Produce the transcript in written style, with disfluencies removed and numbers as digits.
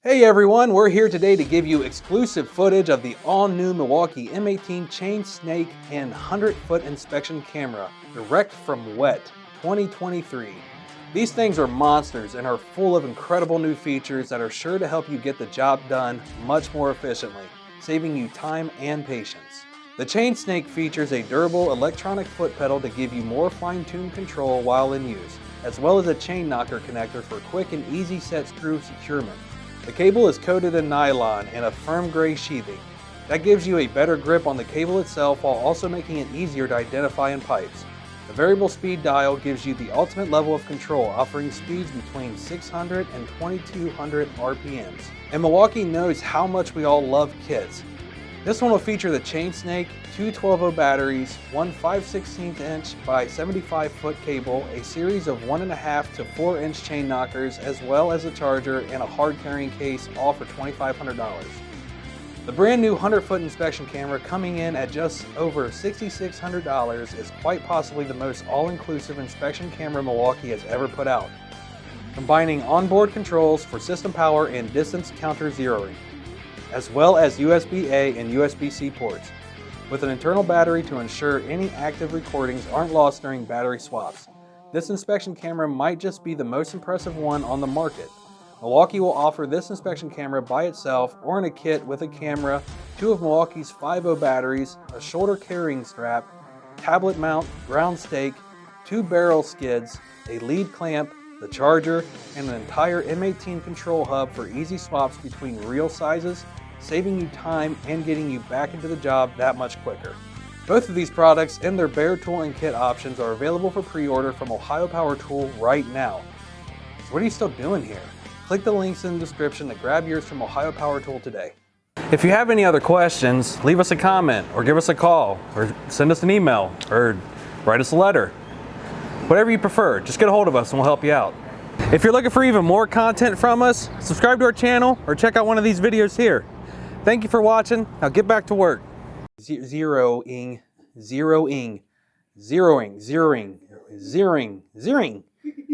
Hey everyone, we're here today to give you exclusive footage of the all-new Milwaukee M18 chain snake and 100-foot inspection camera, direct from WET 2023. These things are monsters and are full of incredible new features that are sure to help you get the job done much more efficiently, saving you time and patience. The chain snake features a durable electronic foot pedal to give you more fine-tuned control while in use, as well as a chain knocker connector for quick and easy set screw securement. The cable is coated in nylon and a firm gray sheathing. That gives you a better grip on the cable itself while also making it easier to identify in pipes. The variable speed dial gives you the ultimate level of control, offering speeds between 600 and 2200 RPMs. And Milwaukee knows how much we all love kits. This one will feature the chain snake, two 12-0 batteries, one 5/16 inch by 75 foot cable, a series of 1.5 to 4 inch chain knockers, as well as a charger and a hard carrying case, all for $2,500. The brand new 100-foot inspection camera, coming in at just over $6,600, is quite possibly the most all-inclusive inspection camera Milwaukee has ever put out, combining onboard controls for system power and distance counter zeroing, as well as USB-A and USB-C ports, with an internal battery to ensure any active recordings aren't lost during battery swaps. This inspection camera might just be the most impressive one on the market. Milwaukee will offer this inspection camera by itself or in a kit with a camera, two of Milwaukee's 5.0 batteries, a shoulder carrying strap, tablet mount, ground stake, two barrel skids, a lead clamp, the charger, and an entire M18 control hub for easy swaps between reel sizes, saving you time and getting you back into the job that much quicker. Both of these products and their bare tool and kit options are available for pre-order from Ohio Power Tool right now. So what are you still doing here? Click the links in the description to grab yours from Ohio Power Tool today. If you have any other questions, leave us a comment or give us a call or send us an email or write us a letter. Whatever you prefer, just get a hold of us and we'll help you out. If you're looking for even more content from us, subscribe to our channel or check out one of these videos here. Thank you for watching. Now get back to work. Zeroing.